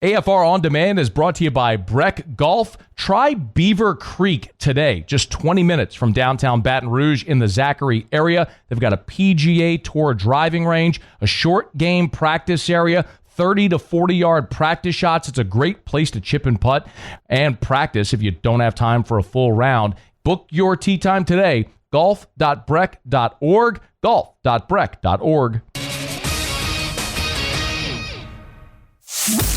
AFR On Demand is brought to you by Breck Golf. Try Beaver Creek today, just 20 minutes from downtown Baton Rouge in the Zachary area. They've got a PGA Tour driving range, a short game practice area, 30 to 40-yard practice shots. It's a great place to chip and putt and practice if you don't have time for a full round. Book your tee time today, golf.breck.org, golf.breck.org.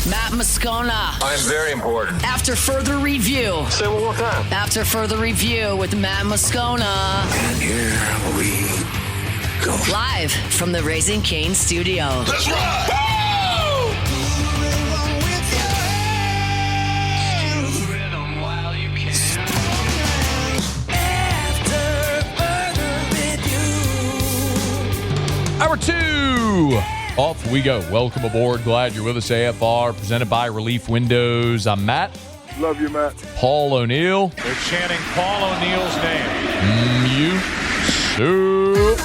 Matt Moscona. I'm very important. After further review. Say it one more time. After further review with Matt Moscona. And here we go. Live from the Raising Cane studio. Let's rock! Hour 2. Off we go. Welcome aboard. Glad you're with us. AFR, presented by Relief Windows. I'm Matt. Love you, Matt. Paul O'Neill. They're chanting Paul O'Neill's name. You. So.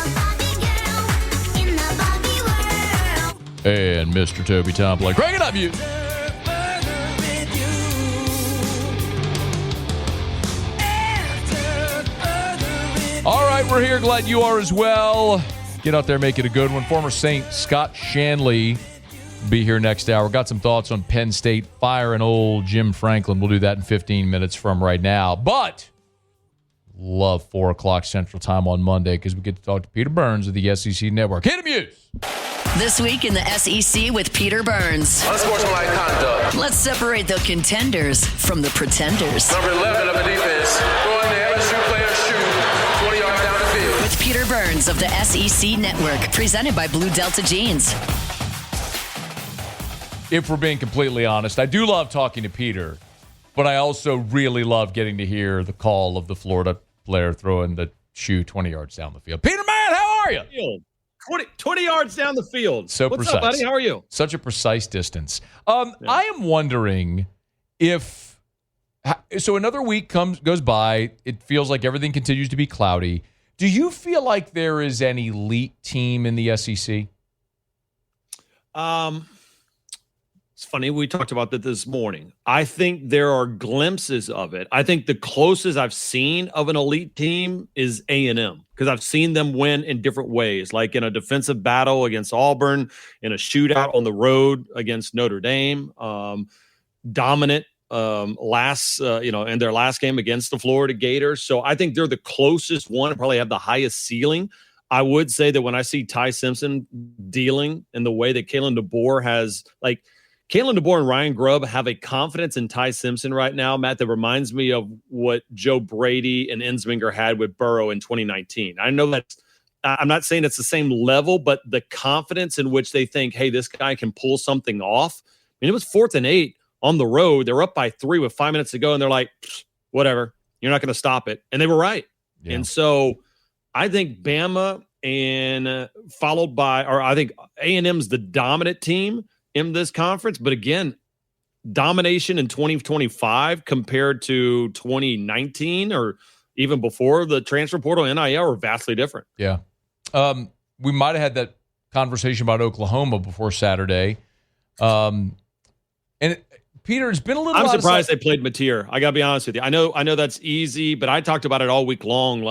And Mr. Toby Tomplin. Crank it up, you. All right, we're here. Glad you are as well. Get out there, make it a good one. Former Saint Scott Shanley will be here next hour. Got some thoughts on Penn State firing old Jim Franklin. We'll do that in 15 minutes from right now. But love 4 o'clock Central Time on Monday because we get to talk to Peter Burns of the SEC Network. Hit him, use. This week in the SEC with Peter Burns. Unsportsmanlike conduct. Let's separate the contenders from the pretenders. Number 11 of the defense. Throwing the LSU player's shoe 20 yards down the field. With Peter Burns of the SEC Network. Presented by Blue Delta Jeans. If we're being completely honest, I do love talking to Peter, but I also really love getting to hear the call of the Florida player throwing the shoe 20 yards down the field. Peter, man, how are you? 20 yards down the field. So What's precise. up, buddy? How are you? Such a precise distance. I am wondering if so another week goes by. It feels like everything continues to be cloudy. Do you feel like there is an elite team in the SEC? It's funny. We talked about that this morning. I think there are glimpses of it. I think the closest I've seen of an elite team is A&M because I've seen them win in different ways, like in a defensive battle against Auburn, in a shootout on the road against Notre Dame, dominant in their last game against the Florida Gators. So I think they're the closest one, probably have the highest ceiling. I would say that when I see Ty Simpson dealing in the way that Kalen DeBoer has, like Kalen DeBoer and Ryan Grubb have a confidence in Ty Simpson right now, Matt, that reminds me of what Joe Brady and Ensminger had with Burrow in 2019. I know that's, I'm not saying it's the same level, but the confidence in which they think, hey, this guy can pull something off. I mean, it was 4th and 8 on the road. They're up by 3 with 5 minutes to go, and they're like, whatever, you're not going to stop it. And they were right. Yeah. And so I think Bama and followed by, or I think A&M's the dominant team in this conference. But again, domination in 2025 compared to 2019 or even before the transfer portal NIL are vastly different. Yeah. We might have had that conversation about Oklahoma before Saturday. And Peter, it's been a little. I'm surprised they played Mateer. I got to be honest with you. I know that's easy, but I talked about it all week long.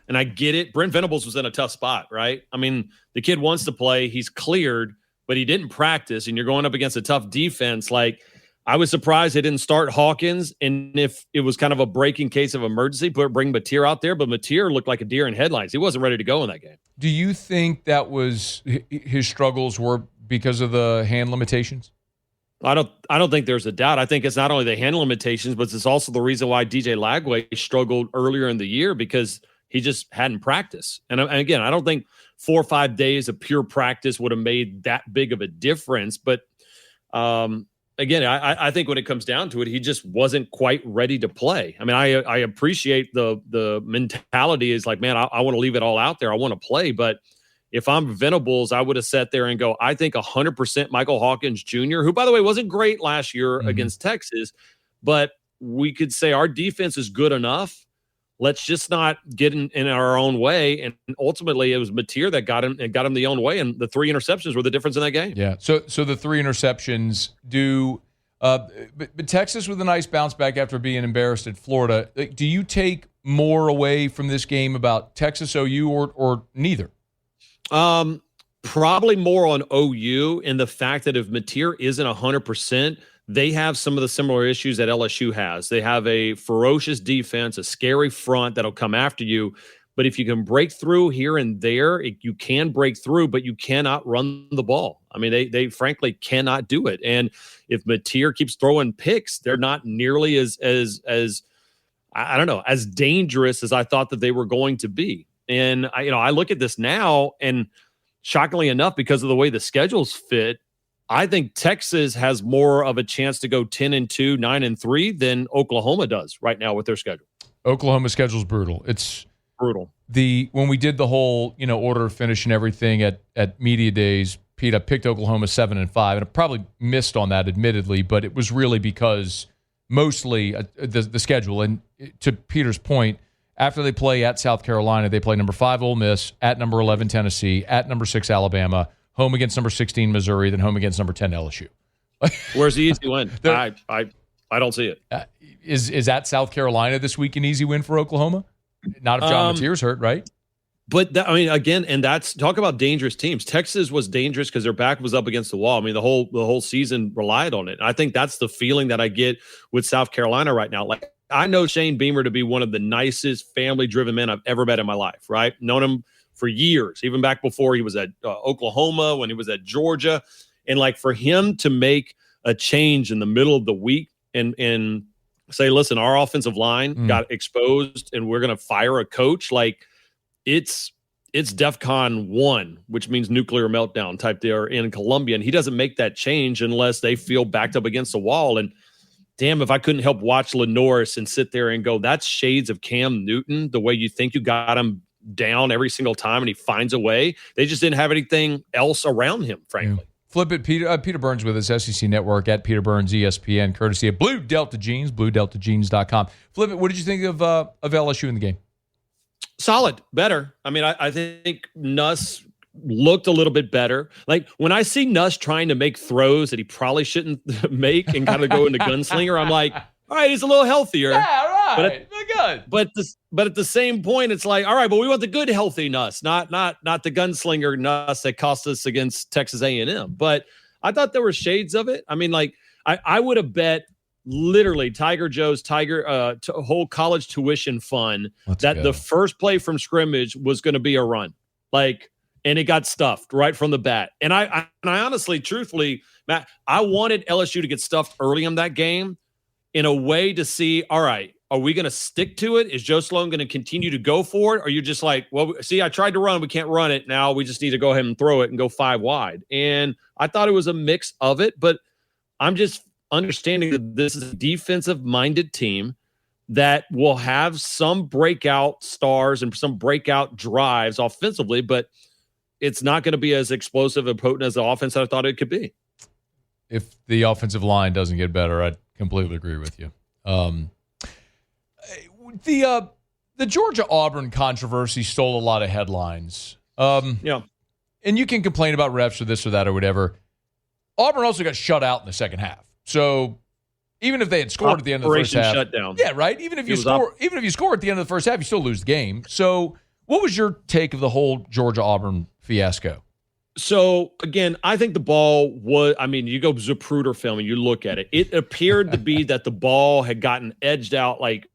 And I get it. Brent Venables was in a tough spot, right? I mean, the kid wants to play. He's cleared, but he didn't practice, and you're going up against a tough defense. I was surprised they didn't start Hawkins, and if it was kind of a breaking case of emergency, bring Mateer out there, but Mateer looked like a deer in headlights. He wasn't ready to go in that game. Do you think that was his struggles were because of the hand limitations? I don't think there's a doubt. I think it's not only the hand limitations, but it's also the reason why DJ Lagway struggled earlier in the year because he just hadn't practiced. And again, I don't think 4 or 5 days of pure practice would have made that big of a difference. But again, I think when it comes down to it, he just wasn't quite ready to play. I mean, I appreciate the mentality is like, man, I want to leave it all out there. I want to play. But if I'm Venables, I would have sat there and go, I think 100% Michael Hawkins Jr., who, by the way, wasn't great last year against Texas, but we could say our defense is good enough. Let's just not get in our own way. And ultimately, it was Mateer that got him the own way, and the 3 interceptions were the difference in that game. Yeah. So the 3 interceptions, do But Texas with a nice bounce back after being embarrassed at Florida. Do you take more away from this game about Texas OU or neither? Probably more on OU in the fact that if Mateer isn't 100%, they have some of the similar issues that LSU has. They have a ferocious defense, a scary front that'll come after you. But if you can break through here and there, you can break through, but you cannot run the ball. I mean, they frankly cannot do it. And if Mateer keeps throwing picks, they're not nearly as I don't know, as dangerous as I thought that they were going to be. And I look at this now, and shockingly enough, because of the way the schedules fit, I think Texas has more of a chance to go 10-2, 9-3 than Oklahoma does right now with their schedule. Oklahoma's schedule is brutal. It's brutal. When we did the whole order of finish and everything at media days, Pete, I picked Oklahoma 7-5, and I probably missed on that, admittedly, but it was really because mostly the schedule. And to Peter's point, after they play at South Carolina, they play number 5 Ole Miss, at number 11 Tennessee, at number 6 Alabama, home against number 16 Missouri, then home against number 10 LSU. Where's the easy win? I don't see it. Is at South Carolina this week an easy win for Oklahoma? Not if John Mateer's hurt, right? But again, and that's talk about dangerous teams. Texas was dangerous because their back was up against the wall. I mean, the whole season relied on it. And I think that's the feeling that I get with South Carolina right now. Like, I know Shane Beamer to be one of the nicest family-driven men I've ever met in my life. Right, known him for years, even back before he was at Oklahoma, when he was at Georgia, and like for him to make a change in the middle of the week and say, listen, our offensive line got exposed and we're going to fire a coach. Like it's DEFCON 1, which means nuclear meltdown type there in Columbia. And he doesn't make that change unless they feel backed up against the wall. And damn, if I couldn't help watch Lenoris and sit there and go, that's shades of Cam Newton, the way you think you got him down every single time and he finds a way. They just didn't have anything else around him, frankly. Yeah. Flip it, Peter. Peter Burns with us, SEC Network, at Peter Burns ESPN, courtesy of Blue Delta Jeans, BlueDeltaJeans.com. Flip it, what did you think of LSU in the game? Solid, better. I mean, I think Nuss looked a little bit better. Like when I see Nuss trying to make throws that he probably shouldn't make and kind of go into gunslinger, I'm like, all right, he's a little healthier. Yeah, right. Good. But at the same point, it's like, all right, but we want the good, healthy Nuss, not the gunslinger Nuss that cost us against Texas A&M. But I thought there were shades of it. I mean, like I would have bet literally Tiger Joe's whole college tuition fund the first play from scrimmage was going to be a run, and it got stuffed right from the bat. And I honestly, truthfully, Matt, I wanted LSU to get stuffed early in that game in a way to see, all right, are we going to stick to it? Is Joe Sloan going to continue to go for it? Or are you just like, well, see, I tried to run, we can't run it. Now we just need to go ahead and throw it and go 5 wide. And I thought it was a mix of it, but I'm just understanding that this is a defensive-minded team that will have some breakout stars and some breakout drives offensively, but it's not going to be as explosive and potent as the offense that I thought it could be. If the offensive line doesn't get better, I completely agree with you. The Georgia-Auburn controversy stole a lot of headlines. Yeah. And you can complain about refs or this or that or whatever. Auburn also got shut out in the second half. So even if they had scored at the end of the first half, shutdown. Yeah, right. Even if you score at the end of the first half, you still lose the game. So what was your take of the whole Georgia-Auburn fiasco? So, again, I think the ball was, I mean, you go Zapruder film and you look at it. It appeared to be that the ball had gotten edged out, like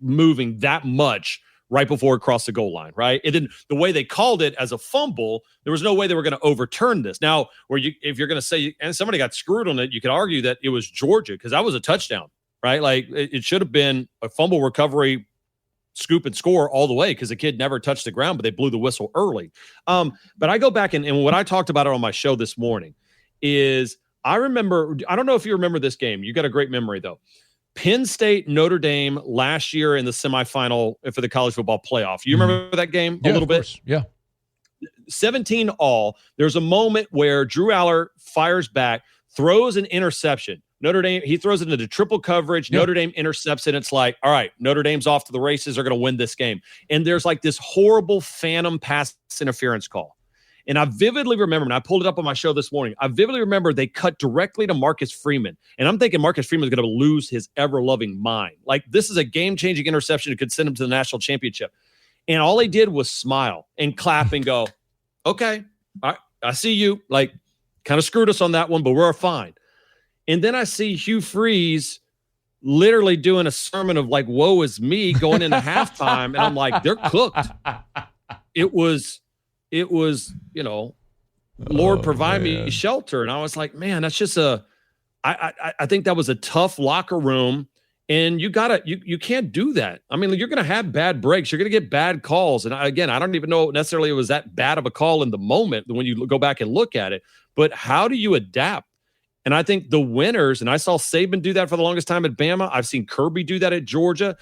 moving that much right before it crossed the goal line, right? It didn't, the way they called it as a fumble, there was no way they were going to overturn this. Now, if you're going to say, and somebody got screwed on it, you could argue that it was Georgia because that was a touchdown, right? Like it should have been a fumble recovery, scoop and score all the way because the kid never touched the ground, but they blew the whistle early. But I go back and what I talked about it on my show this morning is I remember, I don't know if you remember this game. You got a great memory though. Penn State, Notre Dame last year in the semifinal for the college football playoff. You remember that game a little bit? Yeah. 17 all. There's a moment where Drew Aller fires back, throws an interception. Notre Dame, he throws it into triple coverage. Yep. Notre Dame intercepts it. It's like, all right, Notre Dame's off to the races. They're going to win this game. And there's like this horrible phantom pass interference call. And I vividly remember, and I pulled it up on my show this morning, I vividly remember they cut directly to Marcus Freeman. And I'm thinking Marcus Freeman is going to lose his ever-loving mind. Like, this is a game-changing interception that could send him to the national championship. And all he did was smile and clap and go, okay, I see you. Like, kind of screwed us on that one, but we're fine. And then I see Hugh Freeze literally doing a sermon of like, woe is me going into halftime. And I'm like, they're cooked. It was, Lord, provide me shelter. And I was like, man, that's just I think that was a tough locker room. And you can't do that. I mean, you're going to have bad breaks. You're going to get bad calls. And again, I don't even know necessarily it was that bad of a call in the moment when you go back and look at it. But how do you adapt? And I think the winners, and I saw Saban do that for the longest time at Bama. I've seen Kirby do that at Georgia.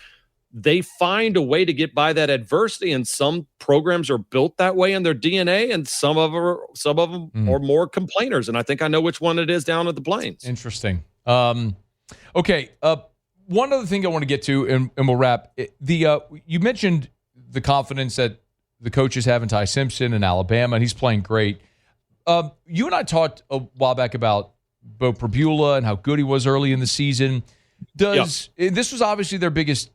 They find a way to get by that adversity, and some programs are built that way in their DNA, and some of them are more complainers. And I think I know which one it is down at the Plains. Interesting. Okay. One other thing I want to get to, and we'll wrap. You mentioned the confidence that the coaches have in Ty Simpson in Alabama, and he's playing great. You and I talked a while back about Bo Prabula and how good he was early in the season. This was obviously their biggest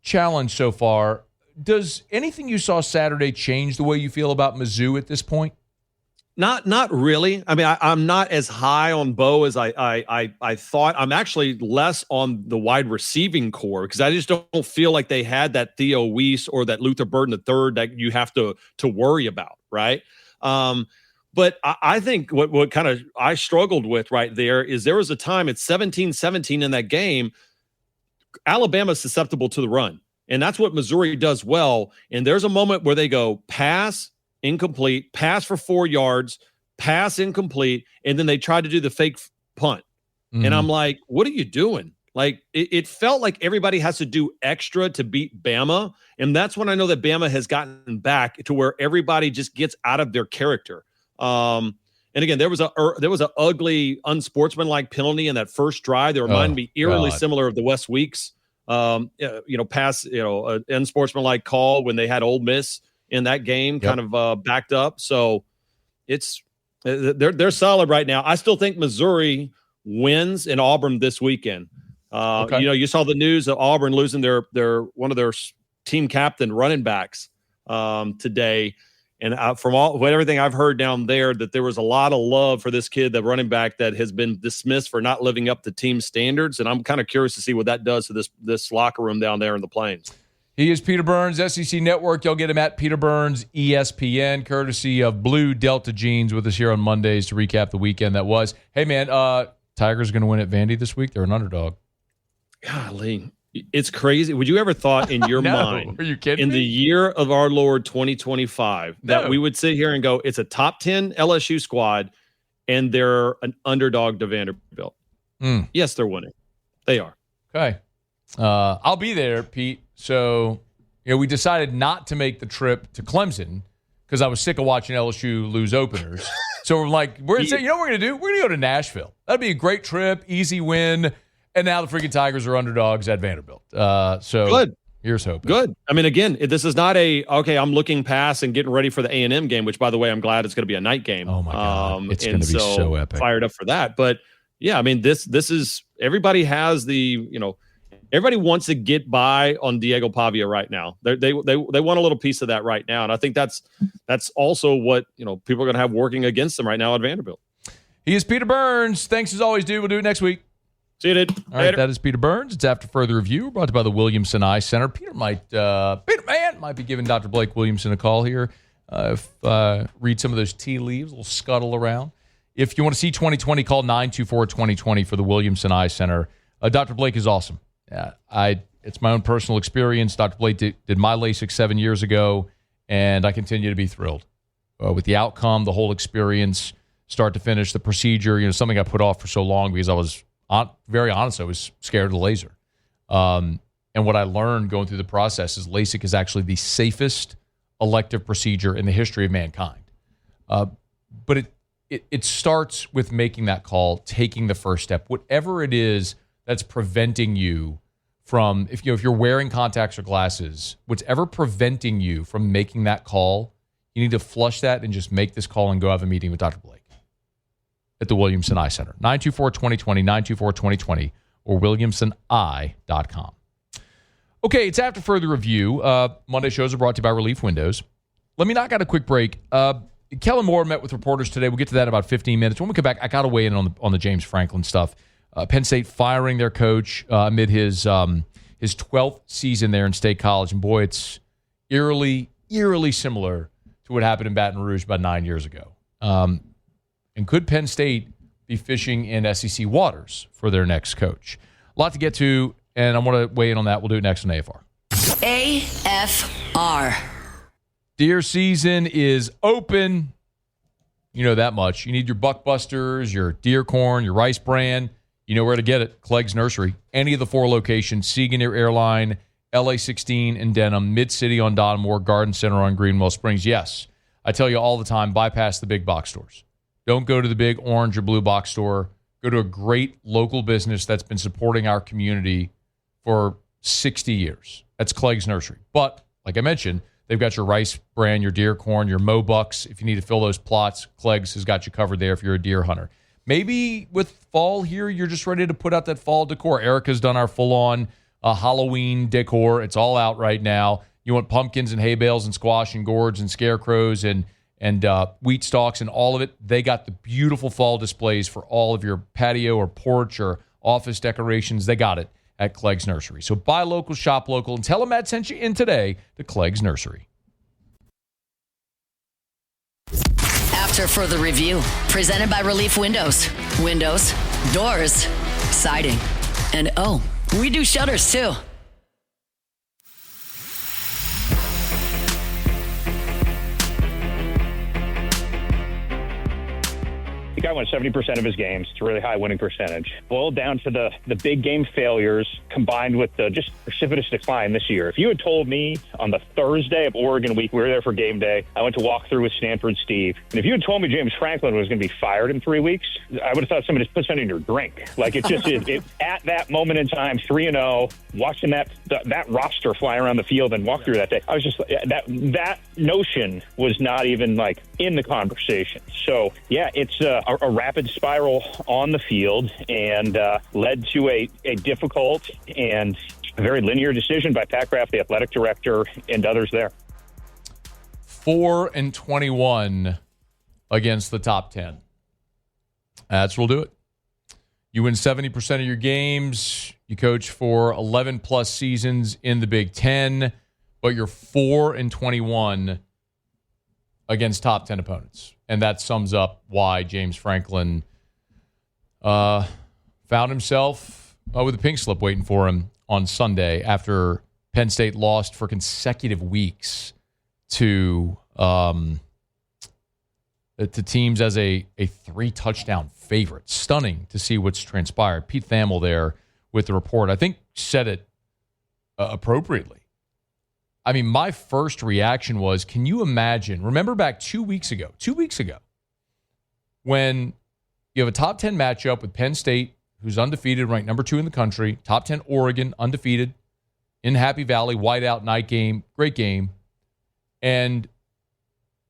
challenge so far. Does anything you saw Saturday change the way you feel about Mizzou at this point? Not really. I mean, I'm not as high on Bo as I thought. I'm actually less on the wide receiving core because I just don't feel like they had that Theo Weiss or that Luther Burden III that you have to worry about, right? But I think what kind of I struggled with right there is there was a time at 17-17 in that game, Alabama's susceptible to the run. And that's what Missouri does well. And there's a moment where they go pass, incomplete, pass for 4 yards, pass incomplete, and then they try to do the fake punt. Mm-hmm. And I'm like, what are you doing? Like, it felt like everybody has to do extra to beat Bama. And that's when I know that Bama has gotten back to where everybody just gets out of their character. And again, there was a ugly, unsportsmanlike penalty in that first drive that reminded me eerily similar of the West Weeks, pass, an unsportsmanlike call when they had Ole Miss in that game, kind of backed up. So they're solid right now. I still think Missouri wins in Auburn this weekend. You saw the news of Auburn losing their one of their team captain running backs today. And from everything I've heard down there, that there was a lot of love for this kid, the running back that has been dismissed for not living up to team standards. And I'm kind of curious to see what that does to this locker room down there in the Plains. He is Peter Burns, SEC Network. You'll get him at Peter Burns, ESPN, courtesy of Blue Delta Jeans, with us here on Mondays to recap the weekend that was. Hey, man, Tigers going to win at Vandy this week? They're an underdog. Golly. It's crazy. Would you ever thought in your mind, are you kidding in me? the year of our Lord 2025, that we would sit here and go, it's a top 10 LSU squad, and they're an underdog to Vanderbilt? Yes, they're winning. They are. Okay. I'll be there, Pete. So, we decided not to make the trip to Clemson because I was sick of watching LSU lose openers. So we're like, what we're going to do? We're going to go to Nashville. That'd be a great trip, easy win. And now the freaking Tigers are underdogs at Vanderbilt. So good. Here's hoping. Good. I mean, again, this is not I'm looking past and getting ready for the A&M game, which, by the way, I'm glad it's going to be a night game. Oh, my God. It's going to be so epic. Fired up for that. But, yeah, I mean, this is – everybody has everybody wants to get by on Diego Pavia right now. They want a little piece of that right now. And I think that's also what, people are going to have working against them right now at Vanderbilt. He is Peter Burns. Thanks as always, dude. We'll do it next week. See you, dude. All right, that is Peter Burns. It's After Further Review, brought to you by the Williamson Eye Center. Peter might be giving Dr. Blake Williamson a call here. Read some of those tea leaves, a little scuttle around. If you want to see 2020, call 924-2020 for the Williamson Eye Center. Dr. Blake is awesome. It's my own personal experience. Dr. Blake did my LASIK 7 years ago, and I continue to be thrilled with the outcome, the whole experience, start to finish, the procedure. Something I put off for so long because I was very honest, I was scared of the laser. And what I learned going through the process is LASIK is actually the safest elective procedure in the history of mankind. But it starts with making that call, taking the first step, whatever it is that's preventing you from, if you're wearing contacts or glasses, whatever preventing you from making that call, You need to flush that and just make this call and go have a meeting with Dr. Blake at the Williamson Eye Center. 924-2020, 924-2020, or williamsoni.com. Okay, it's after further review. Monday shows are brought to you by Relief Windows. Let me knock out a quick break. Kellen Moore met with reporters today. We'll get to that in about 15 minutes. When we come back, I got to weigh in on the James Franklin stuff. Penn State firing their coach amid his 12th season there in State College. And boy, it's eerily similar to what happened in Baton Rouge about 9 years ago. And could Penn State be fishing in SEC waters for their next coach? A lot to get to, and I want to weigh in on that. We'll do it next on AFR. AFR. Deer season is open. You know that much. You need your Buckbusters, your deer corn, your rice bran. You know where to get it. Clegg's Nursery. Any of the 4 locations, Seagoneer Airline, LA 16 in Denham, Mid-City on Donmore, Garden Center on Greenwell Springs. Yes, I tell you all the time, bypass the big box stores. Don't go to the big orange or blue box store. Go to a great local business that's been supporting our community for 60 years. That's Clegg's Nursery. But, like I mentioned, they've got your rice bran, your deer corn, your Mobucks. If you need to fill those plots, Clegg's has got you covered there if you're a deer hunter. Maybe with fall here, you're just ready to put out that fall decor. Erica's done our full-on Halloween decor. It's all out right now. You want pumpkins and hay bales and squash and gourds and scarecrows and wheat stalks and all of it. They got the beautiful fall displays for all of your patio or porch or office decorations. They got it at Clegg's Nursery. So buy local, shop local, and tell them Matt sent you in today to Clegg's Nursery. After further review, presented by Relief Windows. Windows, doors, siding, and oh, we do shutters too. The guy won 70% of his games. It's a really high winning percentage. Boiled down to the big game failures combined with the just precipitous decline this year. If you had told me on the Thursday of Oregon week, we were there for game day, I went to walk through with Stanford Steve, and if you had told me James Franklin was going to be fired in 3 weeks, I would have thought somebody just put something in your drink. Like it's just it, at that moment in time, 3-0, watching that roster fly around the field and walk through that day. I was just that notion was not even like in the conversation. So yeah, it's a rapid spiral on the field and led to a difficult and very linear decision by Pat Kraft, the athletic director, and others there. 4-21 against the top 10. That's what'll do it. You win 70% of your games. You coach for 11 plus seasons in the Big Ten, but you're 4-21 against top 10 opponents. And that sums up why James Franklin found himself with a pink slip waiting for him on Sunday after Penn State lost for consecutive weeks to teams as a 3-touchdown favorite. Stunning to see what's transpired. Pete Thamel there with the report, I think, said it appropriately. I mean, my first reaction was, can you imagine, remember back 2 weeks ago, when you have a top 10 matchup with Penn State, who's undefeated, ranked number 2 in the country, top 10 Oregon, undefeated, in Happy Valley, whiteout night game, great game, and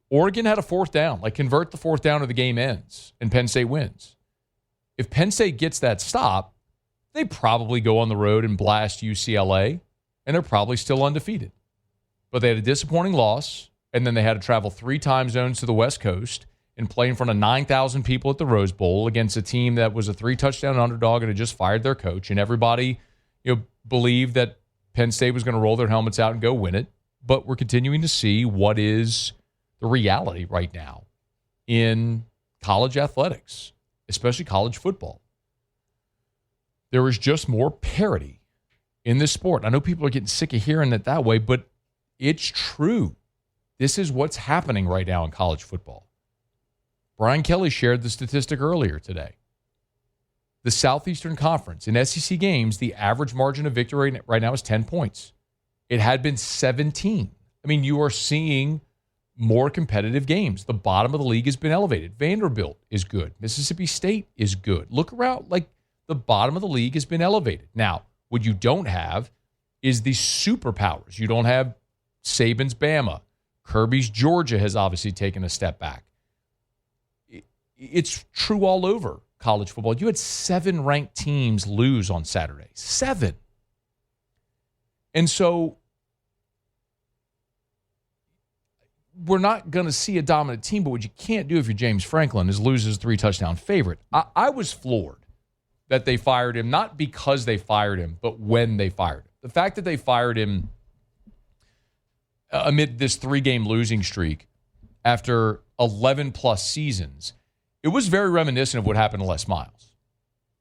Oregon had a 4th down, like convert the 4th down or the game ends, and Penn State wins. If Penn State gets that stop, they probably go on the road and blast UCLA, and they're probably still undefeated. But they had a disappointing loss, and then they had to travel 3 time zones to the West Coast and play in front of 9,000 people at the Rose Bowl against a team that was a 3-touchdown underdog and had just fired their coach. And everybody, believed that Penn State was going to roll their helmets out and go win it. But we're continuing to see what is the reality right now in college athletics, especially college football. There is just more parity in this sport. I know people are getting sick of hearing it that way, but it's true. This is what's happening right now in college football. Brian Kelly shared the statistic earlier today. The Southeastern Conference, in SEC games, the average margin of victory right now is 10 points. It had been 17. I mean, you are seeing more competitive games. The bottom of the league has been elevated. Vanderbilt is good. Mississippi State is good. Look around, like the bottom of the league has been elevated. Now, what you don't have is the superpowers. You don't have Saban's Bama, Kirby's Georgia has obviously taken a step back. It's true all over college football. You had 7 ranked teams lose on Saturday. 7. And so we're not going to see a dominant team, but what you can't do if you're James Franklin is lose as a 3-touchdown favorite. I was floored that they fired him, not because they fired him, but when they fired him. The fact that they fired him amid this 3-game losing streak after 11-plus seasons, it was very reminiscent of what happened to Les Miles.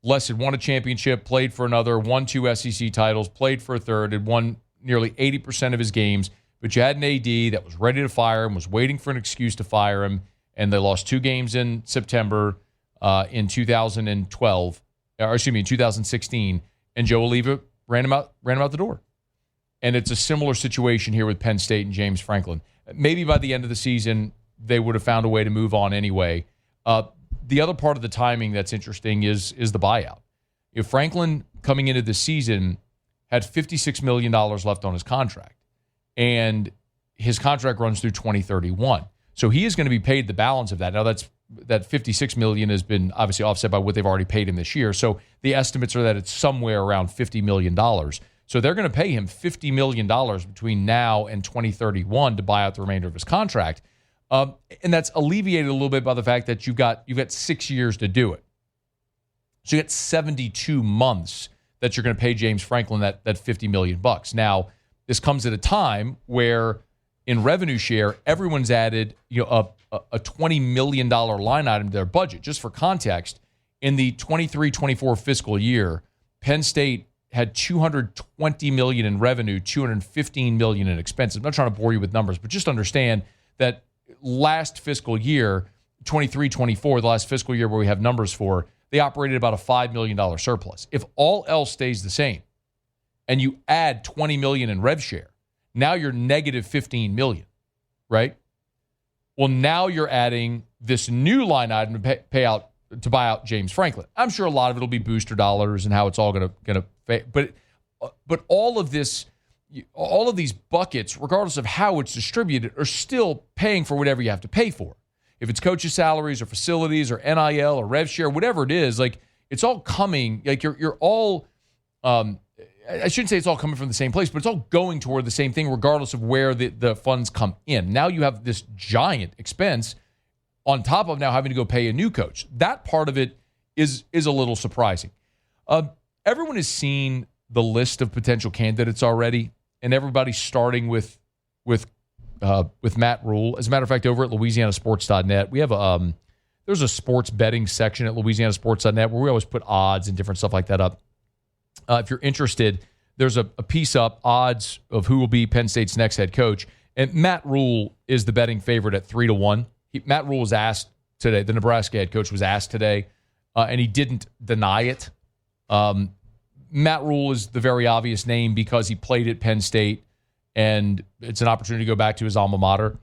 Les had won a championship, played for another, won 2 SEC titles, played for a third, had won nearly 80% of his games, but you had an AD that was ready to fire him, was waiting for an excuse to fire him, and they lost 2 games in September in 2016, and Joe Oliva ran him out the door. And it's a similar situation here with Penn State and James Franklin. Maybe by the end of the season, they would have found a way to move on anyway. The other part of the timing that's interesting is the buyout. If Franklin, coming into the season, had $56 million left on his contract, and his contract runs through 2031. So he is going to be paid the balance of that. Now, that $56 million has been obviously offset by what they've already paid him this year. So the estimates are that it's somewhere around $50 million. So they're going to pay him $50 million between now and 2031 to buy out the remainder of his contract. And that's alleviated a little bit by the fact that you've got 6 years to do it. So you got 72 months that you're going to pay James Franklin that $50 million. Now, this comes at a time where in revenue share, everyone's added a $20 million line item to their budget. Just for context, in the 23-24 fiscal year, Penn State had $220 million in revenue, $215 million in expenses. I'm not trying to bore you with numbers, but just understand that last fiscal year, 23-24, the last fiscal year where we have numbers for, they operated about a $5 million surplus. If all else stays the same, and you add $20 million in rev share, now you're negative $15 million, right? Well, now you're adding this new line item to buy out James Franklin. I'm sure a lot of it will be booster dollars and how it's all going to pay, but all of this, all of these buckets, regardless of how it's distributed, are still paying for whatever you have to pay for. If it's coaches' salaries or facilities or NIL or rev share, whatever it is, like it's all coming. Like you're all. I shouldn't say it's all coming from the same place, but it's all going toward the same thing regardless of where the funds come in. Now you have this giant expense on top of now having to go pay a new coach. That part of it is a little surprising. Everyone has seen the list of potential candidates already, and everybody's starting with Matt Rule. As a matter of fact, over at LouisianaSports.net, we have there's a sports betting section at LouisianaSports.net where we always put odds and different stuff like that up. If you're interested, there's a piece up, odds of who will be Penn State's next head coach. And Matt Rule is the betting favorite at 3-1. Matt Rule was asked today, the Nebraska head coach was asked today, and he didn't deny it. Matt Rule is the very obvious name because he played at Penn State, and it's an opportunity to go back to his alma mater.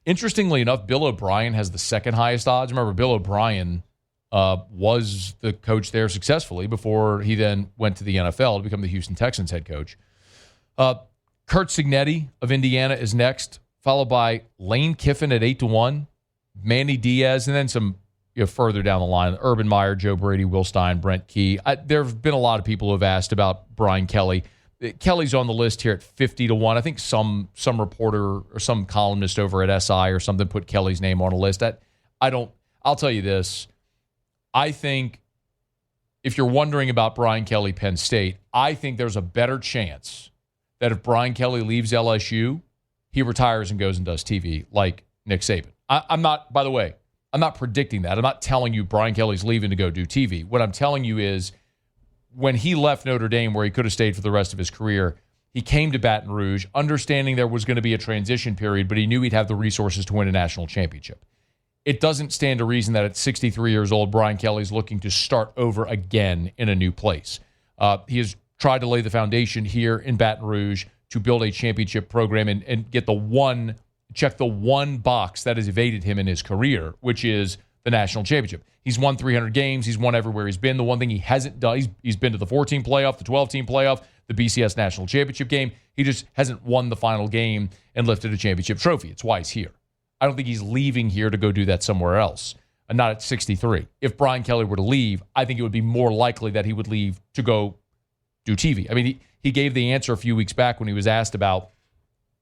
Interestingly enough, Bill O'Brien has the second highest odds. Remember, Bill O'Brien was the coach there successfully before he then went to the NFL to become the Houston Texans head coach. Kurt Cignetti of Indiana is next, followed by Lane Kiffin at 8-1, Manny Diaz, and then some further down the line, Urban Meyer, Joe Brady, Will Stein, Brent Key. There have been a lot of people who have asked about Brian Kelly. Kelly's on the list here at 50-1. I think some reporter or some columnist over at SI or something put Kelly's name on a list. I'll tell you this. I think if you're wondering about Brian Kelly, Penn State, I think there's a better chance that if Brian Kelly leaves LSU, he retires and goes and does TV like Nick Saban. I'm not predicting that. I'm not telling you Brian Kelly's leaving to go do TV. What I'm telling you is when he left Notre Dame, where he could have stayed for the rest of his career, he came to Baton Rouge understanding there was going to be a transition period, but he knew he'd have the resources to win a national championship. It doesn't stand to reason that at 63 years old, Brian Kelly's looking to start over again in a new place. He has tried to lay the foundation here in Baton Rouge to build a championship program and get check the one box that has evaded him in his career, which is the national championship. He's won 300 games. He's won everywhere he's been. The one thing he hasn't done, he's been to the 14 playoff, the 12-team playoff, the BCS National Championship game. He just hasn't won the final game and lifted a championship trophy. It's why he's here. I don't think he's leaving here to go do that somewhere else, and not at 63. If Brian Kelly were to leave, I think it would be more likely that he would leave to go do TV. I mean, he gave the answer a few weeks back when he was asked about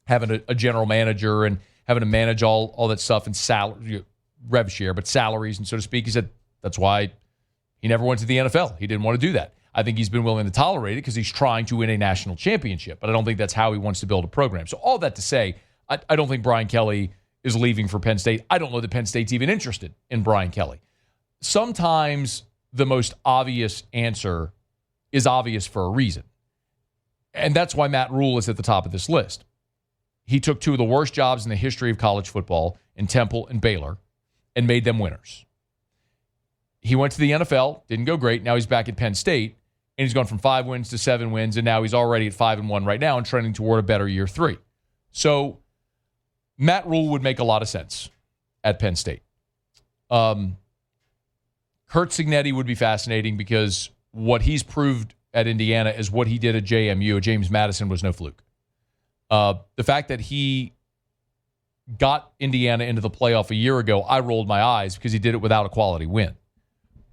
having a general manager and having to manage all that stuff and salary, rev share, but salaries and so to speak. He said that's why he never went to the NFL. He didn't want to do that. I think he's been willing to tolerate it because he's trying to win a national championship, but I don't think that's how he wants to build a program. So all that to say, I don't think Brian Kelly is leaving for Penn State. I don't know that Penn State's even interested in Brian Kelly. Sometimes the most obvious answer is obvious for a reason. And that's why Matt Rule is at the top of this list. He took two of the worst jobs in the history of college football in Temple and Baylor and made them winners. He went to the NFL, didn't go great. Now he's back at Penn State, and he's gone from 5 wins to 7 wins, and now he's already at 5-1 right now and trending toward a better year 3. So Matt Rule would make a lot of sense at Penn State. Kurt Cignetti would be fascinating because what he's proved at Indiana is what he did at JMU. James Madison was no fluke. The fact that he got Indiana into the playoff a year ago, I rolled my eyes because he did it without a quality win.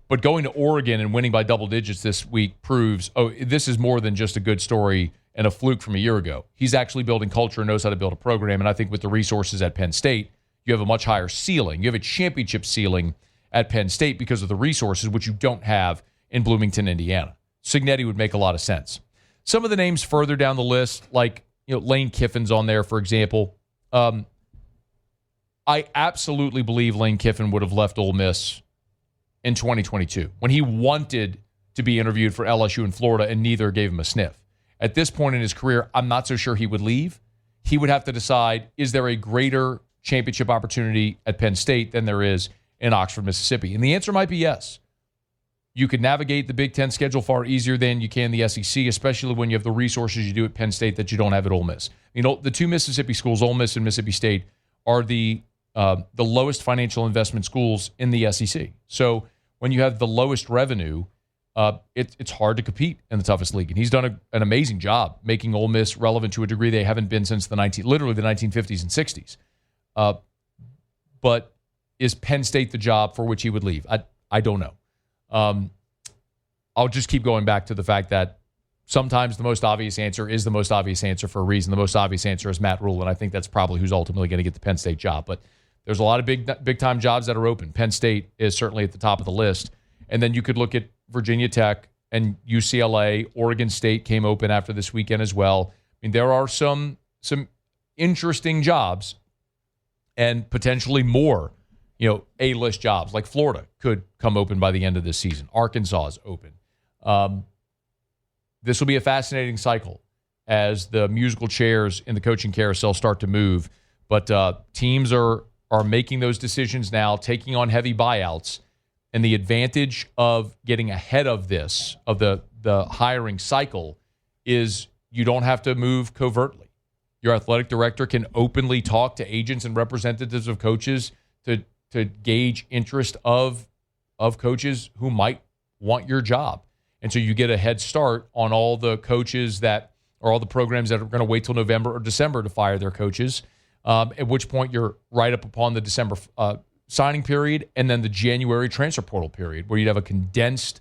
But going to Oregon and winning by double digits this week proves, this is more than just a good story and a fluke from a year ago. He's actually building culture and knows how to build a program. And I think with the resources at Penn State, you have a much higher ceiling. You have a championship ceiling at Penn State because of the resources, which you don't have in Bloomington, Indiana. Cignetti would make a lot of sense. Some of the names further down the list, like Lane Kiffin's on there, for example. I absolutely believe Lane Kiffin would have left Ole Miss in 2022 when he wanted to be interviewed for LSU in Florida and neither gave him a sniff. At this point in his career, I'm not so sure he would leave. He would have to decide, is there a greater championship opportunity at Penn State than there is in Oxford, Mississippi? And the answer might be yes. You could navigate the Big Ten schedule far easier than you can the SEC, especially when you have the resources you do at Penn State that you don't have at Ole Miss. The two Mississippi schools, Ole Miss and Mississippi State, are the lowest financial investment schools in the SEC. So when you have the lowest revenue, it's hard to compete in the toughest league. And he's done an amazing job making Ole Miss relevant to a degree they haven't been since literally the 1950s and 60s. But is Penn State the job for which he would leave? I don't know. I'll just keep going back to the fact that sometimes the most obvious answer is the most obvious answer for a reason. The most obvious answer is Matt Rule, and I think that's probably who's ultimately going to get the Penn State job. But there's a lot of big-time jobs that are open. Penn State is certainly at the top of the list. And then you could look at Virginia Tech and UCLA. Oregon State came open after this weekend as well. I mean, there are some interesting jobs and potentially more A-list jobs, like Florida could come open by the end of this season. Arkansas is open. This will be a fascinating cycle as the musical chairs in the coaching carousel start to move. But teams are making those decisions now, taking on heavy buyouts. And the advantage of getting ahead of this, of the hiring cycle, is you don't have to move covertly. Your athletic director can openly talk to agents and representatives of coaches to gauge interest of coaches who might want your job. And so you get a head start on all the coaches or all the programs that are going to wait till November or December to fire their coaches, at which point you're right up upon the December signing period and then the January transfer portal period, where you'd have a condensed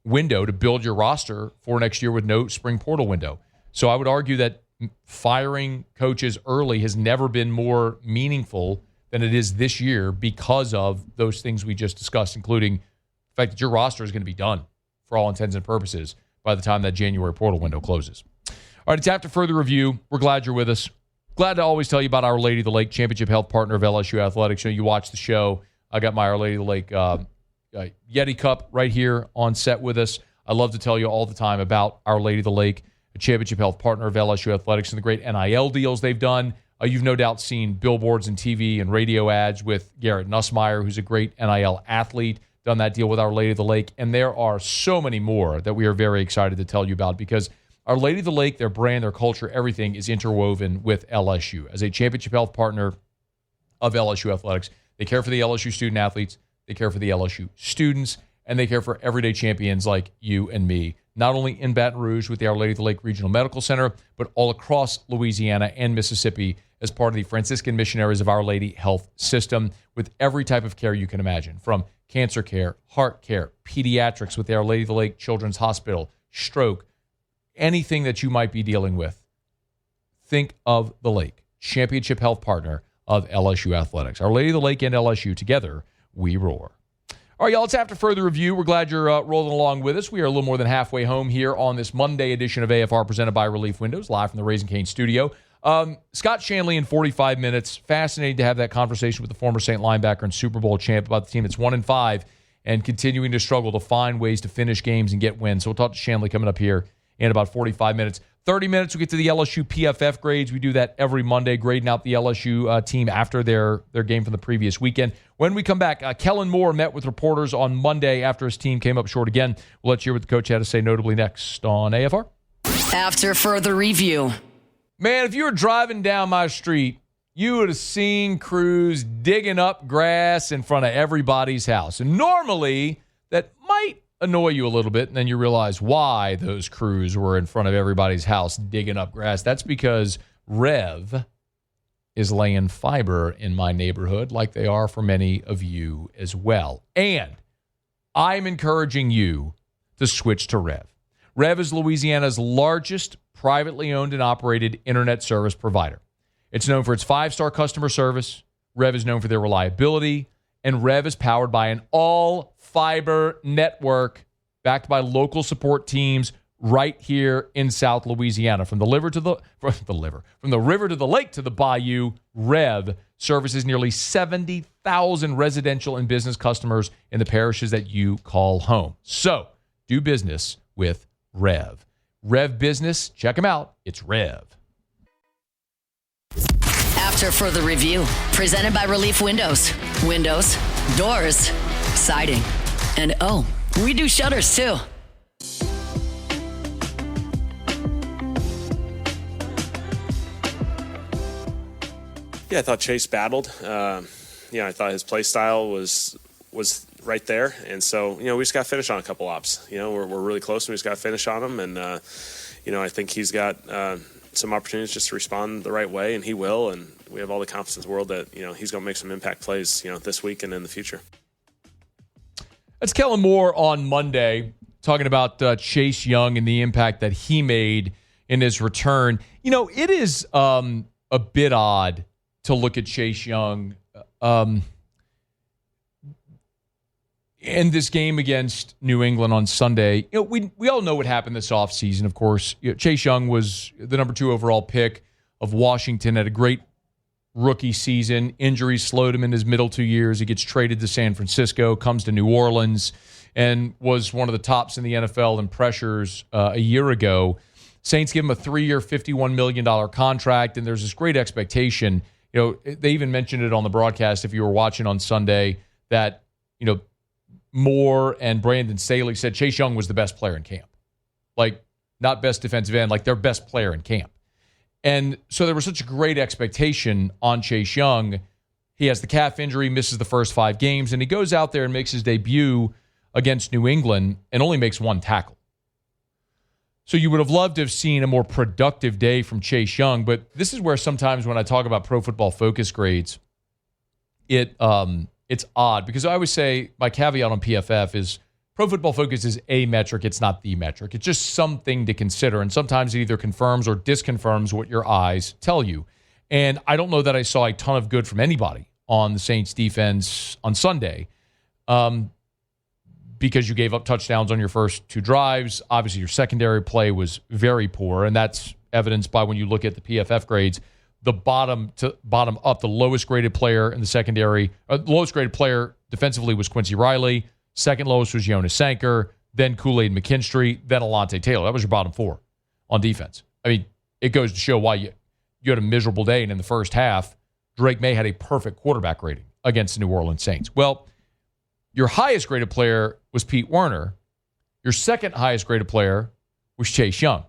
window to build your roster for next year with no spring portal window. So I would argue that firing coaches early has never been more meaningful than it is this year because of those things we just discussed, including the fact that your roster is going to be done for all intents and purposes by the time that January portal window closes. All right, it's after further review. We're glad you're with us. Glad to always tell you about Our Lady of the Lake, championship health partner of LSU Athletics. You watch the show. I got my Our Lady of the Lake Yeti Cup right here on set with us. I love to tell you all the time about Our Lady of the Lake, a championship health partner of LSU Athletics, and the great NIL deals they've done. You've no doubt seen billboards and TV and radio ads with Garrett Nussmeier, who's a great NIL athlete, done that deal with Our Lady of the Lake. And there are so many more that we are very excited to tell you about because Our Lady of the Lake, their brand, their culture, everything is interwoven with LSU. As a championship health partner of LSU Athletics, they care for the LSU student athletes, they care for the LSU students, and they care for everyday champions like you and me not only in Baton Rouge with the Our Lady of the Lake Regional Medical Center, but all across Louisiana and Mississippi as part of the Franciscan Missionaries of Our Lady Health System, with every type of care you can imagine, from cancer care, heart care, pediatrics with the Our Lady of the Lake Children's Hospital, stroke, anything that you might be dealing with. Think of the Lake, championship health partner of LSU Athletics. Our Lady of the Lake and LSU, together, we roar. All right, y'all, it's After Further Review. We're glad you're rolling along with us. We are a little more than halfway home here on this Monday edition of AFR presented by Relief Windows, live from the Raising Cane studio. Scott Shanley in 45 minutes. Fascinating to have that conversation with the former Saint linebacker and Super Bowl champ about the team that's 1-5 and continuing to struggle to find ways to finish games and get wins. So we'll talk to Shanley coming up here in about 45 minutes. 30 minutes, we get to the LSU PFF grades. We do that every Monday, grading out the LSU team after their game from the previous weekend. When we come back, Kellen Moore met with reporters on Monday after his team came up short again. We'll let you hear what the coach had to say, notably next on AFR. After Further Review. Man, if you were driving down my street, you would have seen crews digging up grass in front of everybody's house. And normally, that might annoy you a little bit, and then you realize why those crews were in front of everybody's house digging up grass. That's because Rev is laying fiber in my neighborhood, like they are for many of you as well. And I'm encouraging you to switch to Rev. Rev is Louisiana's largest privately owned and operated internet service provider. It's known for its 5-star customer service. Rev is known for their reliability, and Rev is powered by an all-fiber network backed by local support teams right here in South Louisiana. From the river to the lake to the bayou, Rev services nearly 70,000 residential and business customers in the parishes that you call home. So, do business with Rev. Rev Business, check them out. It's Rev. After Further Review, presented by Relief Windows. Windows, doors, siding, and oh, we do shutters too. Yeah, I thought Chase battled. I thought his play style was right there, and so we just got to finish on a couple ops. We're really close, and we just got to finish on them. And I think he's got some opportunities just to respond the right way, and he will. And we have all the confidence in the world that he's going to make some impact plays this week and in the future. That's Kellen Moore on Monday talking about Chase Young and the impact that he made in his return. It is a bit odd to look at Chase Young in this game against New England on Sunday. We all know what happened this offseason, of course. Chase Young was the number 2 overall pick of Washington, had a great rookie season. Injuries slowed him in his middle 2 years. He gets traded to San Francisco, comes to New Orleans, and was one of the tops in the NFL in pressures a year ago. Saints give him a 3-year, $51 million contract, and there's this great expectation. They even mentioned it on the broadcast, if you were watching on Sunday, that, Moore and Brandon Staley said Chase Young was the best player in camp. Like, not best defensive end, like their best player in camp. And so there was such a great expectation on Chase Young. He has the calf injury, misses the first 5 games, and he goes out there and makes his debut against New England and only makes 1 tackle. So you would have loved to have seen a more productive day from Chase Young, but this is where sometimes when I talk about Pro Football Focus grades, it's odd, because I always say my caveat on PFF is Pro Football Focus is a metric. It's not the metric. It's just something to consider. And sometimes it either confirms or disconfirms what your eyes tell you. And I don't know that I saw a ton of good from anybody on the Saints defense on Sunday because you gave up touchdowns on your first 2 drives. Obviously, your secondary play was very poor, and that's evidenced by when you look at the PFF grades. The bottom up, the lowest graded player in the secondary, the lowest graded player defensively was Quincy Riley. Second lowest was Jonas Sanker, then Kool-Aid McKinstry, then Alontae Taylor. That was your bottom 4 on defense. I mean, it goes to show why you had a miserable day, and in the first half, Drake May had a perfect quarterback rating against the New Orleans Saints. Well, your highest graded player was Pete Werner. Your second highest graded player was Chase Young.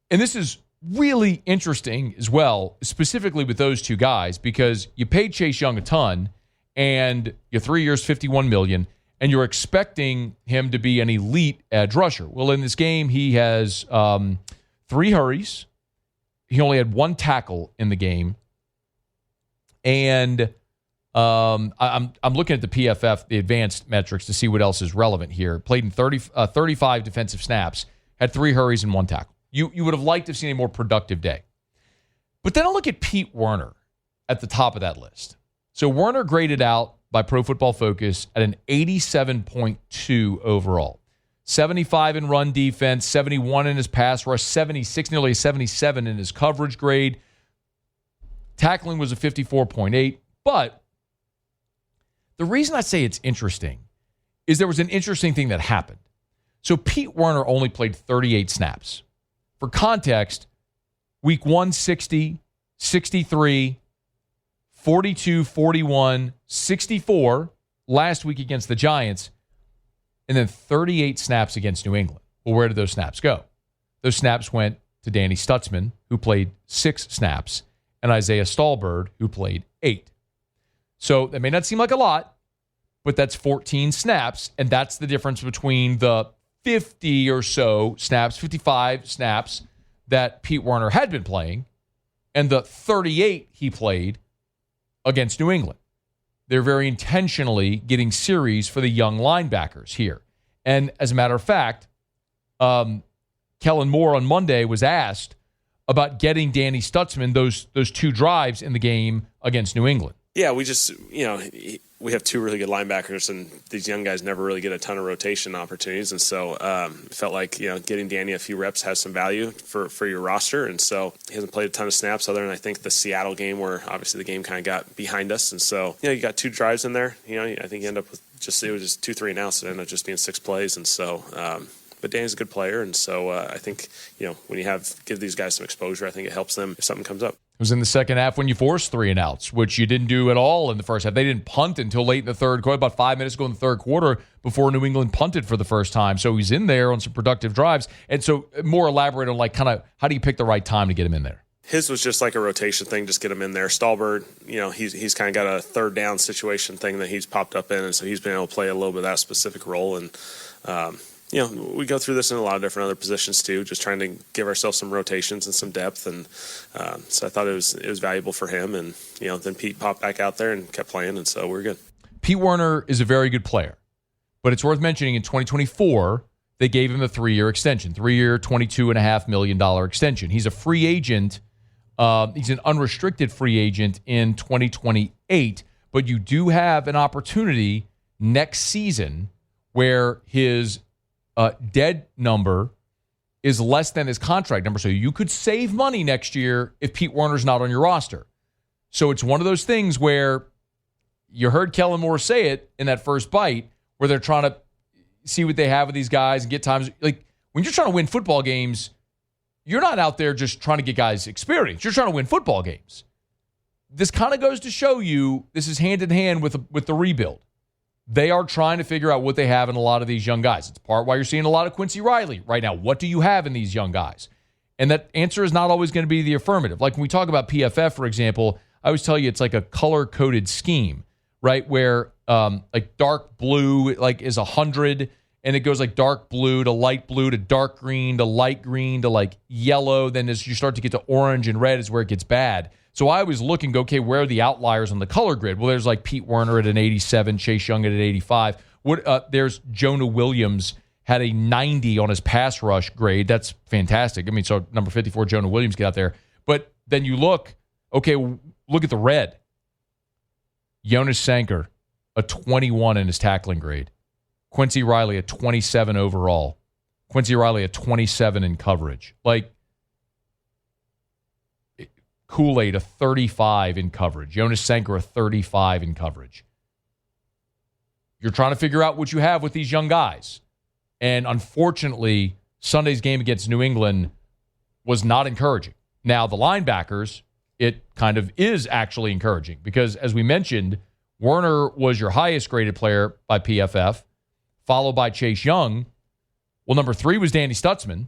And this is really interesting as well, specifically with those 2 guys, because you paid Chase Young a ton, and your 3 years, $51 million, and you're expecting him to be an elite edge rusher. Well, in this game, he has 3 hurries. He only had 1 tackle in the game. And I'm looking at the PFF, the advanced metrics, to see what else is relevant here. Played in 35 defensive snaps, had 3 hurries and 1 tackle. You would have liked to have seen a more productive day. But then I look at Pete Werner at the top of that list. So Werner graded out by Pro Football Focus at an 87.2 overall. 75 in run defense, 71 in his pass rush, 76, nearly a 77 in his coverage grade. Tackling was a 54.8. But the reason I say it's interesting is there was an interesting thing that happened. So Pete Werner only played 38 snaps. For context, week 1, 60, 63, 42, 41, 64 last week against the Giants, and then 38 snaps against New England. Well, where did those snaps go? Those snaps went to Danny Stutzman, who played 6 snaps, and Isaiah Stallbird, who played 8. So that may not seem like a lot, but that's 14 snaps, and that's the difference between the 50 or so snaps, 55 snaps that Pete Werner had been playing, and the 38 he played against New England. They're very intentionally getting series for the young linebackers here. And as a matter of fact, Kellen Moore on Monday was asked about getting Danny Stutzman those 2 drives in the game against New England. Yeah, we just, we have 2 really good linebackers, and these young guys never really get a ton of rotation opportunities. And so it felt like, getting Danny a few reps has some value for your roster. And so he hasn't played a ton of snaps other than, I think, the Seattle game where obviously the game kind of got behind us. And so, you got 2 drives in there. I think you end up with it was just 2, 3 and outs. It ended up just being 6 plays. And so, but Danny's a good player. And so I think, when you give these guys some exposure, I think it helps them if something comes up. It was in the second half when you forced 3 and outs, which you didn't do at all in the first half. They didn't punt until late in the third quarter, about 5 minutes ago in the third quarter before New England punted for the first time. So he's in there on some productive drives. And so more elaborate on how do you pick the right time to get him in there? His was just like a rotation thing, just get him in there. Stallbird, he's kind of got a third down situation thing that he's popped up in, and so he's been able to play a little bit of that specific role. And we go through this in a lot of different other positions too, just trying to give ourselves some rotations and some depth. And so I thought it was valuable for him. And, then Pete popped back out there and kept playing. And so we're good. Pete Werner is a very good player, but it's worth mentioning in 2024, they gave him a 3-year extension, 3-year, $22.5 million extension. He's a free agent. He's an unrestricted free agent in 2028, but you do have an opportunity next season where his dead number is less than his contract number. So you could save money next year if Pete Werner's not on your roster. So it's one of those things where you heard Kellen Moore say it in that first bite where they're trying to see what they have with these guys and get times. Like when you're trying to win football games, you're not out there just trying to get guys experience. You're trying to win football games. This kind of goes to show you this is hand in hand with the rebuild. They are trying to figure out what they have in a lot of these young guys. It's part why you're seeing a lot of Quincy Riley right now. What do you have in these young guys? And that answer is not always going to be the affirmative. Like when we talk about PFF, for example, I always tell you it's like a color-coded scheme, right? Where like dark blue is 100, and it goes like dark blue to light blue to dark green to light green to like yellow. Then as you start to get to orange and red is where it gets bad. So I always look and go, okay, where are the outliers on the color grid? Well, there's like Pete Werner at an 87, Chase Young at an 85. There's Jonah Williams had a 90 on his pass rush grade. That's fantastic. I mean, so number 54, Jonah Williams, get out there. But then you look, okay, look at the red. Jonas Sanker, a 21 in his tackling grade. Quincy Riley, a 27 overall. Quincy Riley, a 27 in coverage. Like, Kool-Aid, a 35 in coverage. Jonas Sanker, a 35 in coverage. You're trying to figure out what you have with these young guys. And unfortunately, Sunday's game against New England was not encouraging. Now, the linebackers, it kind of is actually encouraging because, as we mentioned, Werner was your highest graded player by PFF, followed by Chase Young. Well, number 3 was Danny Stutzman.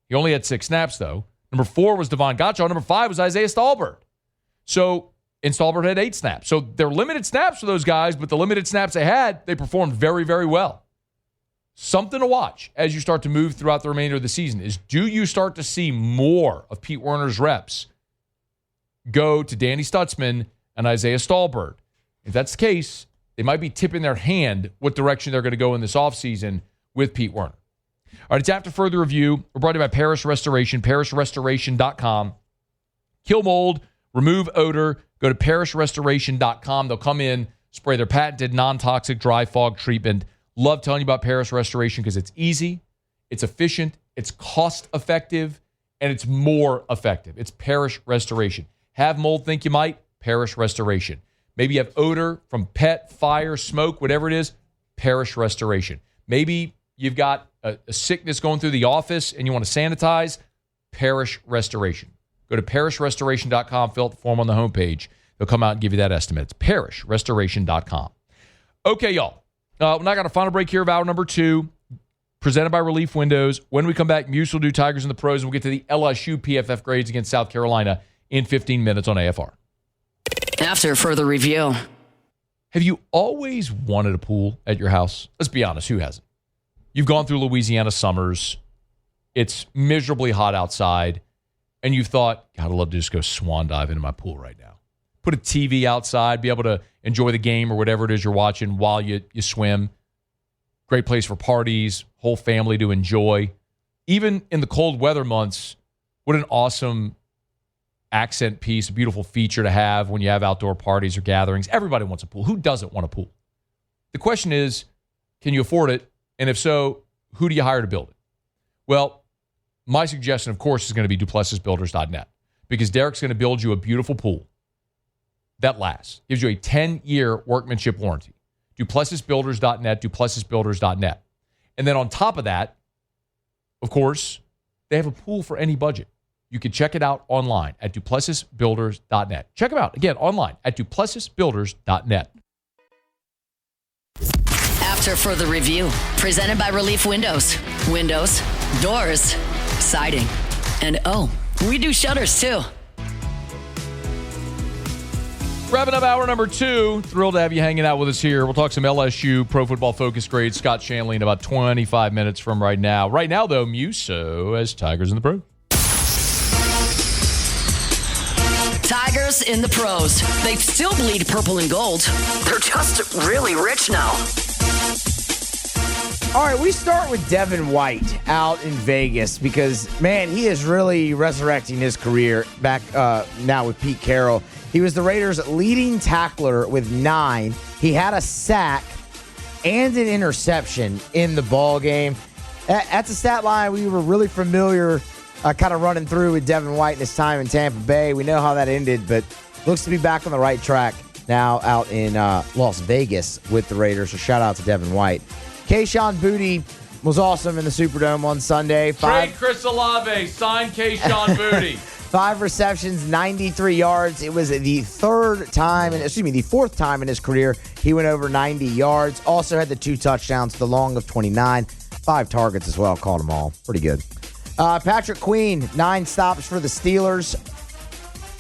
He only had 6 snaps, though. Number 4 was Devon Gottschall. Number 5 was Isaiah Stallbird. So and Stallbird had 8 snaps. So they're limited snaps for those guys, but the limited snaps they had, they performed very, very well. Something to watch as you start to move throughout the remainder of the season is, do you start to see more of Pete Werner's reps go to Danny Stutzman and Isaiah Stallbird? If that's the case, they might be tipping their hand what direction they're going to go in this offseason with Pete Werner. All right, it's After Further Review. We're brought to you by Paris Restoration, parisrestoration.com. Kill mold, remove odor, go to parisrestoration.com. They'll come in, spray their patented non-toxic dry fog treatment. Love telling you about Paris Restoration because it's easy, it's efficient, it's cost-effective, and it's more effective. It's Paris Restoration. Have mold think you might? Paris Restoration. Maybe you have odor from pet, fire, smoke, whatever it is, Paris Restoration. Maybe you've got a sickness going through the office and you want to sanitize, Paris Restoration. Go to parisrestoration.com, fill out the form on the homepage. They'll come out and give you that estimate. It's parisrestoration.com. Okay, y'all. We're not got a final break here of hour number 2, presented by Relief Windows. When we come back, Muse will do Tigers in the Pros, and we'll get to the LSU PFF grades against South Carolina in 15 minutes on AFR. After Further Review. Have you always wanted a pool at your house? Let's be honest, who hasn't? You've gone through Louisiana summers. It's miserably hot outside, and you've thought, God, I'd love to just go swan dive into my pool right now. Put a TV outside, be able to enjoy the game or whatever it is you're watching while you swim. Great place for parties, whole family to enjoy. Even in the cold weather months, what an awesome accent piece, a beautiful feature to have when you have outdoor parties or gatherings. Everybody wants a pool. Who doesn't want a pool? The question is, can you afford it? And if so, who do you hire to build it? Well, my suggestion, of course, is going to be DuplessisBuilders.net, because Derek's going to build you a beautiful pool that lasts. Gives you a 10-year workmanship warranty. DuplessisBuilders.net, DuplessisBuilders.net. And then on top of that, of course, they have a pool for any budget. You can check it out online at DuplessisBuilders.net. Check them out, again, online at DuplessisBuilders.net. After Further Review, presented by Relief Windows. Windows, doors, siding, and we do shutters too. Wrapping up hour number 2. Thrilled to have you hanging out with us here. We'll talk some LSU Pro Football Focus grades. Scott Shanley in about 25 minutes from right now. Right now, though, Muso as Tigers in the Pro. Tigers in the Pros. They still bleed purple and gold. They're just really rich now. All right, we start with Devin White out in Vegas because, man, he is really resurrecting his career back now with Pete Carroll. He was the Raiders' leading tackler with 9. He had a sack and an interception in the ball game. That's a stat line we were really familiar kind of running through with Devin White in his time in Tampa Bay. We know how that ended, but looks to be back on the right track now out in Las Vegas with the Raiders. So shout out to Devin White. Kayshon Boutte was awesome in the Superdome on Sunday. Trade Chris Olave, sign Kayshon Boutte. 5 receptions, 93 yards. It was the fourth time in his career he went over 90 yards. Also had the 2 touchdowns, the long of 29. 5 targets as well, caught them all. Pretty good. Patrick Queen, 9 stops for the Steelers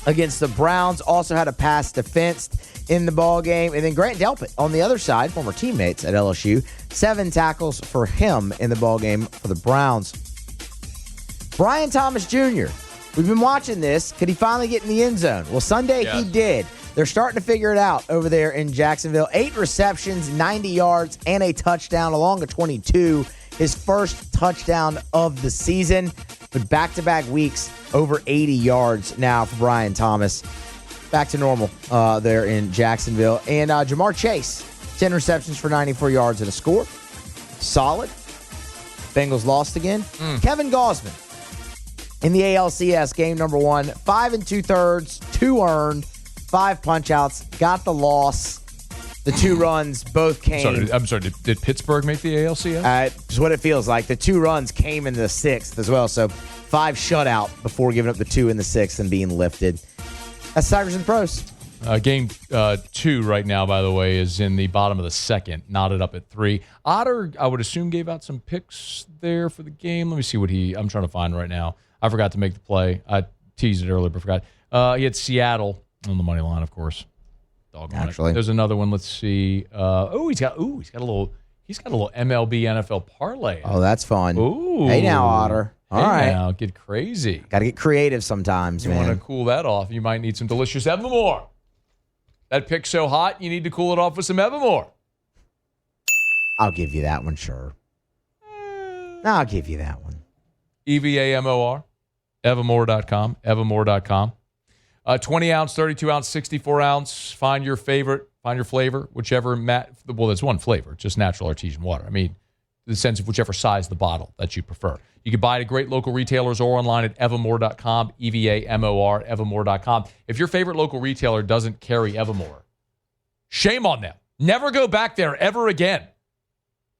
against the Browns. Also had a pass defensed in the ball game. And then Grant Delpit on the other side, former teammates at LSU, 7 tackles for him in the ball game for the Browns. Brian Thomas Jr., we've been watching this. Could he finally get in the end zone? Well, Sunday he did. They're starting to figure it out over there in Jacksonville. 8 receptions, 90 yards, and a touchdown along a 22. His first touchdown of the season. But back-to-back weeks, over 80 yards now for Brian Thomas. Back to normal there in Jacksonville. And Jamar Chase, 10 receptions for 94 yards and a score. Solid. Bengals lost again. Kevin Gosman in the ALCS game number 1. 5 2/3, 2 earned, 5 punch-outs. Got the loss. The 2 runs both came. I'm sorry. Did Pittsburgh make the ALCS? It's what it feels like. The 2 runs came in the 6th as well. So 5 shutout before giving up the 2 in the 6th and being lifted. That's Tigers and the Pros. Game 2 right now, by the way, is in the bottom of the 2nd, knotted up at 3. Otter, I would assume, gave out some picks there for the game. Let me see what I'm trying to find right now. I forgot to make the play. I teased it earlier, but forgot. He had Seattle On the money line, of course. Dog on Naturally. it. There's another one. Let's see. He's got a little MLB NFL parlay. Oh, that's fun. Ooh. Hey now, Otter. All right. Now, get crazy. Got to get creative sometimes, You man. want to cool that off. You might need some delicious Evermore. That pick's so hot, you need to cool it off with some Evermore. I'll give you that one, sure. I'll give you that one. EVAMOR, Evermore.com, Evermore.com. 20 ounce, 32 ounce, 64 ounce. Find your favorite, find your flavor, whichever. Well, there's one flavor, just natural artesian water. I mean, the sense of whichever size the bottle that you prefer. You can buy it at great local retailers or online at Evermore.com, EVAMOR, Evermore.com. If your favorite local retailer doesn't carry Evermore, shame on them. Never go back there ever again.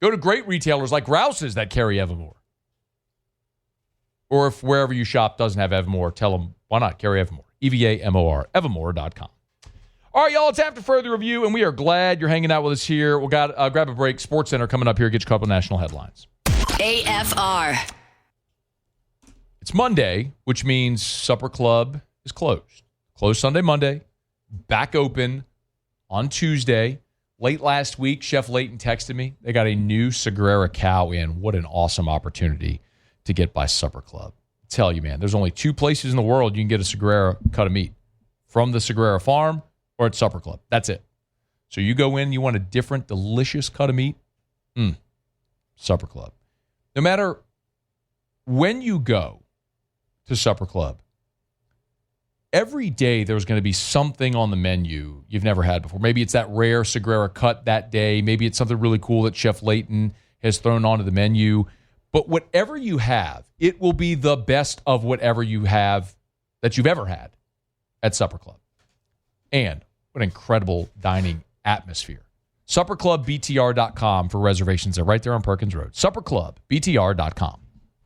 Go to great retailers like Rouse's that carry Evermore. Or if wherever you shop doesn't have Evermore, tell them, why not carry Evermore? EVAMOR, Evermore.com. All right, y'all, it's after further review, and we are glad you're hanging out with us here. We'll grab a break. Sports Center coming up here. Get you a couple national headlines. AFR. It's Monday, which means Supper Club is closed. Closed Sunday, Monday. Back open on Tuesday. Late last week, Chef Layton texted me. They got a new Sagrera cow in. What an awesome opportunity to get by Supper Club. I tell you, man, there's only two places in the world you can get a Sagrera cut of meat. From the Sagrera farm or at Supper Club. That's it. So you go in, you want a different, delicious cut of meat? Supper Club. No matter when you go to Supper Club, every day there's going to be something on the menu you've never had before. Maybe it's that rare Sagrera cut that day. Maybe it's something really cool that Chef Layton has thrown onto the menu. But whatever you have, it will be the best of whatever you have that you've ever had at Supper Club. And what an incredible dining atmosphere. SupperClubBTR.com for reservations. They're right there on Perkins Road. SupperClubBTR.com.